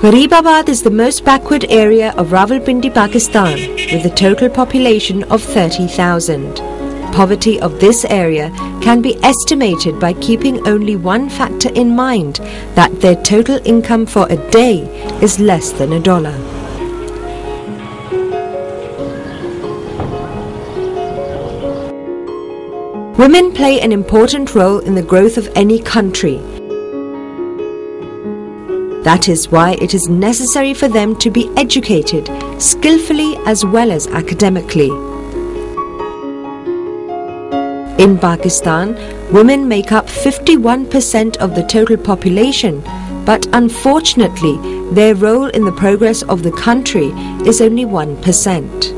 Gharibabad is the most backward area of Rawalpindi, Pakistan, with a total population of 30,000. Poverty of this area can be estimated by keeping only one factor in mind, that their total income for a day is less than $1. Women play an important role in the growth of any country. That is why it is necessary for them to be educated skillfully as well as academically. In Pakistan, women make up 51% of the total population, but unfortunately, their role in the progress of the country is only 1%.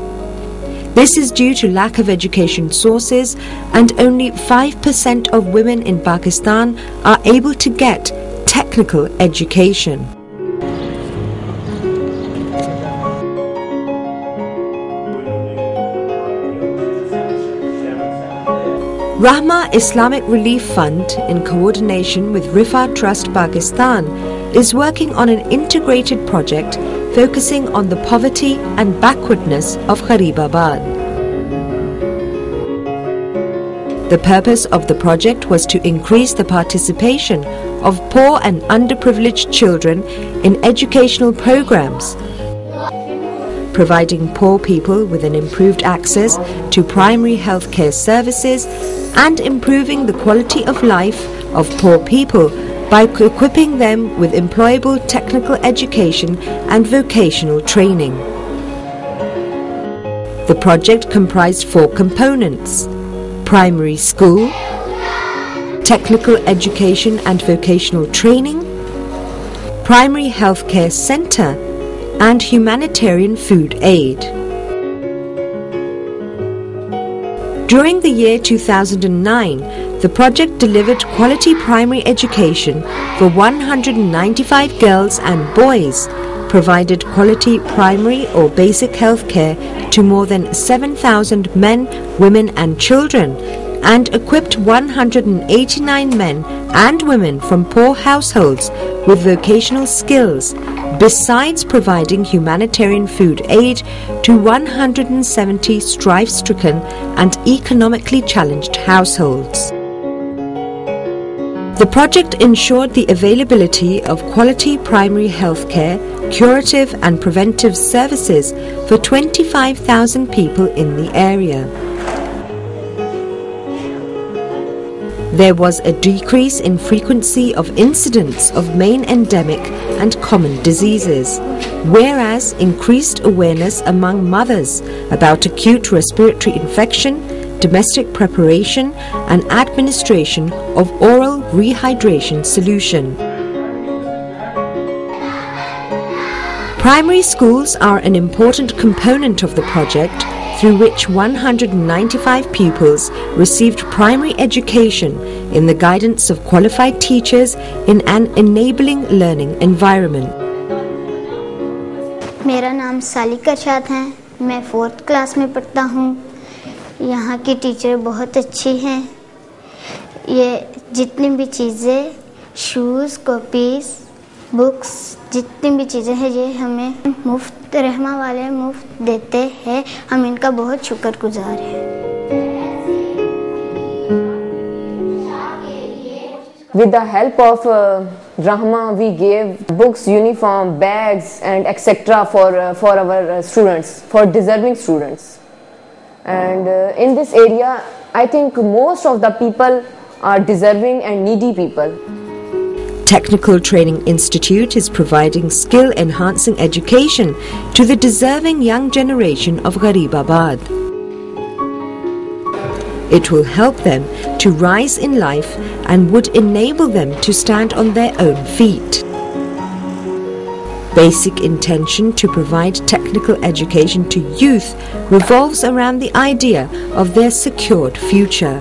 This is due to lack of education sources, and only 5% of women in Pakistan are able to get technical education. Rahma Islamic Relief Fund, in coordination with Rifa Trust Pakistan, is working on an integrated project focusing on the poverty and backwardness of Gharibabad. The purpose of the project was to increase the participation of poor and underprivileged children in educational programs, providing poor people with an improved access to primary health care services and improving the quality of life of poor people by equipping them with employable technical education and vocational training. The project comprised 4 components: primary school, technical education and vocational training, primary health care center, and humanitarian food aid. During the year 2009, the project delivered quality primary education for 195 girls and boys, provided quality primary or basic health care to more than 7,000 men, women and children, and equipped 189 men and women from poor households with vocational skills, besides providing humanitarian food aid to 170 strife-stricken and economically challenged households. The project ensured the availability of quality primary health care, curative and preventive services for 25,000 people in the area. There was a decrease in frequency of incidents of main endemic and common diseases, whereas increased awareness among mothers about acute respiratory infection, domestic preparation and administration of oral rehydration solution. Primary schools are an important component of the project, through which 195 pupils received primary education in the guidance of qualified teachers in an enabling learning environment. मेरा नाम सालिका शाद है, मैं 4th class में पढ़ता हूँ। यहाँ की टीचर बहुत अच्छी हैं। ये जितनी भी चीज़ें, शूज़, कॉपीज़, बुक्स, जितनी भी चीज़ें हैं ये हमें मुफ्त, रहमा वाले मुफ्त देते हैं। हम इनका बहुत शुक्रगुजार हैं। With the help of Rahma, we gave books, uniform, bags and etc. for our students, for deserving students. And in this area, I think most of the people are deserving and needy people. Technical Training Institute is providing skill-enhancing education to the deserving young generation of Gharibabad. It will help them to rise in life and would enable them to stand on their own feet. Basic intention to provide technical education to youth revolves around the idea of their secured future.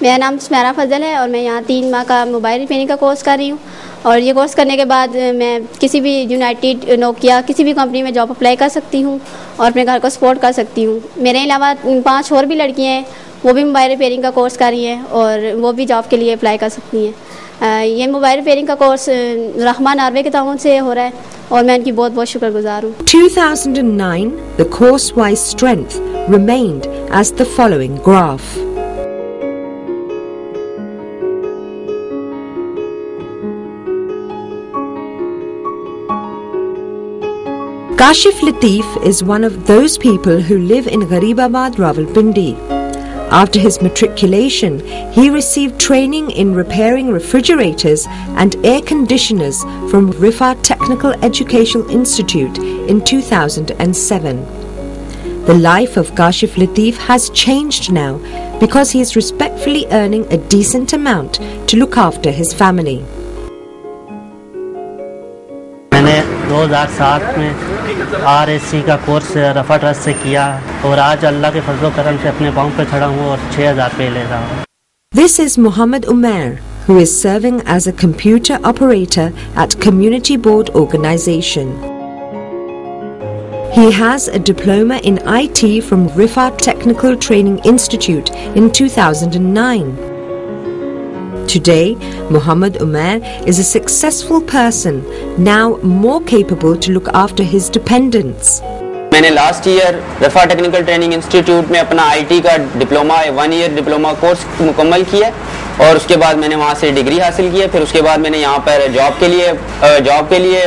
मेरा नाम स्मैरा फजल है और मैं यहाँ 3 माह का mobile repairing का course कर रही हूँ। और ये कोर्स करने के बाद मैं किसी भी यूनाइटेड, नोकिया, किसी भी कंपनी में जॉब अप्लाई कर सकती हूँ और अपने घर को सपोर्ट कर सकती हूँ। मेरे अलावा 5 और भी लड़कियाँ हैं, वो भी मोबाइल रिपेयरिंग का कोर्स कर रही हैं और वो भी जॉब के लिए अप्लाई कर सकती हैं। ये मोबाइल रिपेयरिंग का कोर्स रहमा नॉर्वे के ताउन से हो रहा है और मैं उनकी बहुत बहुत शुक्रगुजार हूँ। 2009, the course-wise strength remained as the following graph. Kashif Latif is one of those people who live in Gharibabad, Rawalpindi. After his matriculation, he received training in repairing refrigerators and air conditioners from Rifa Technical Educational Institute in 2007. The life of Kashif Latif has changed now because he is respectfully earning a decent amount to look after his family. मैंने 2007 में RSC का course रफ़ा trust से किया और आज अल्लाह के फजल करम से अपने पाँव पे खड़ा हूँ और 6,000 रुपये ले रहा हूँ। This is Muhammad Umair, who is serving as a computer operator at Community Board Organization. He has a diploma in IT from Rifa Technical Training Institute in 2009. Today, Muhammad Umair is a successful person, now more capable to look after his dependents. मैंने last year Rafah technical training institute में अपना IT का diploma 1 year diploma course मुकम्मल किया और उसके बाद मैंने वहाँ से डिग्री हासिल की है। फिर उसके बाद मैंने यहाँ पर जॉब के लिए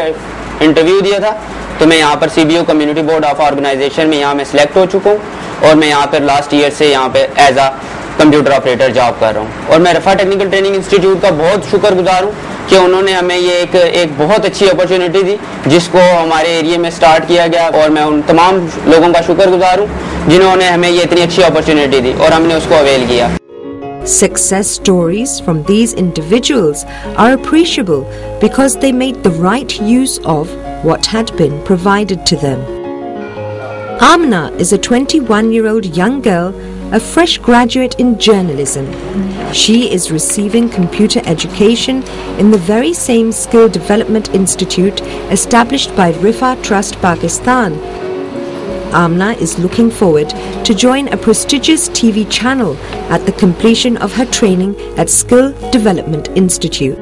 इंटरव्यू दिया था, तो मैं यहाँ पर CBO community board of organisation में यहाँ मैं सिलेक्ट हो चुका हूँ और मैं यहाँ पर लास्ट ईयर से यहाँ पे एज आ कंप्यूटर ऑपरेटर जॉब कर रहा हूँ। और मैं रफ़ा टेक्निकल ट्रेनिंग इंस्टीट्यूट का बहुत शुक्रगुजार हूँ कि उन्होंने हमें ये एक बहुत अच्छी अपॉर्चुनिटी दी जिसको हमारे एरिया में स्टार्ट किया गया और मैं उन तमाम लोगों का शुक्रगुजार हूँ जिन्होंने हमें ये इतनी अच्छी अपॉर्चुनिटी दी और हमने उसको अवेल किया। Success stories from these individuals are appreciable because they made the right use of what had been provided to them. Amna is a 21-year-old young girl, a fresh graduate in journalism. She is receiving computer education in the very same skill development institute established by Rifa Trust Pakistan. Amna is looking forward to join a prestigious TV channel at the completion of her training at Skill Development Institute.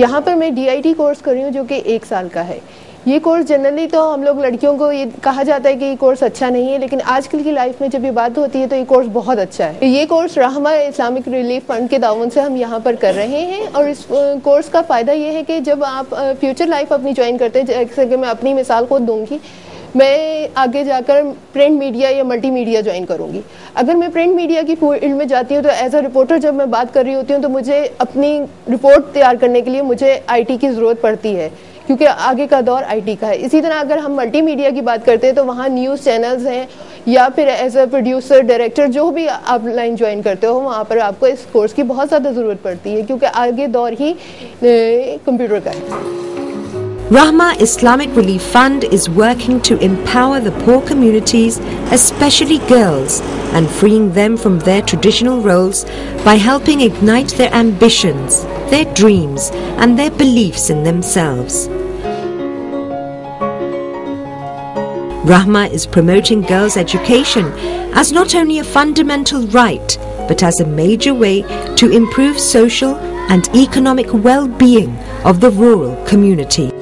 यहाँ पर मैं DIT course कर रही हूँ जो कि 1 साल का है। ये कोर्स जनरली तो हम लोग लड़कियों को ये कहा जाता है कि ये कोर्स अच्छा नहीं है, लेकिन आजकल की लाइफ में जब ये बात होती है तो ये कोर्स बहुत अच्छा है। ये कोर्स रहमा इस्लामिक रिलीफ फंड के ताउन से हम यहाँ पर कर रहे हैं और इस कोर्स का फ़ायदा ये है कि जब आप फ्यूचर लाइफ अपनी ज्वाइन करते हैं, जैसे कि मैं अपनी मिसाल खुद दूँगी, मैं आगे जाकर प्रिंट मीडिया या मल्टीमीडिया ज्वाइन करूँगी। अगर मैं प्रिंट मीडिया की फील्ड में जाती हूँ तो एज अ रिपोर्टर जब मैं बात कर रही होती हूँ तो मुझे अपनी रिपोर्ट तैयार करने के लिए मुझे IT की ज़रूरत पड़ती है क्योंकि आगे का दौर IT का है। इसी तरह अगर हम मल्टीमीडिया की बात करते हैं तो वहाँ न्यूज़ चैनल्स हैं या फिर एज अ प्रोड्यूसर डायरेक्टर जो भी आप लाइन ज्वाइन करते हो वहाँ पर आपको इस कोर्स की बहुत ज़्यादा ज़रूरत पड़ती है क्योंकि आगे दौर ही कंप्यूटर का है। Rahma Islamic Relief Fund is working to empower the poor communities, especially girls, and freeing them from their traditional roles by helping ignite their ambitions, their dreams, and their beliefs in themselves. Rahma is promoting girls' education as not only a fundamental right, but as a major way to improve social and economic well-being of the rural community.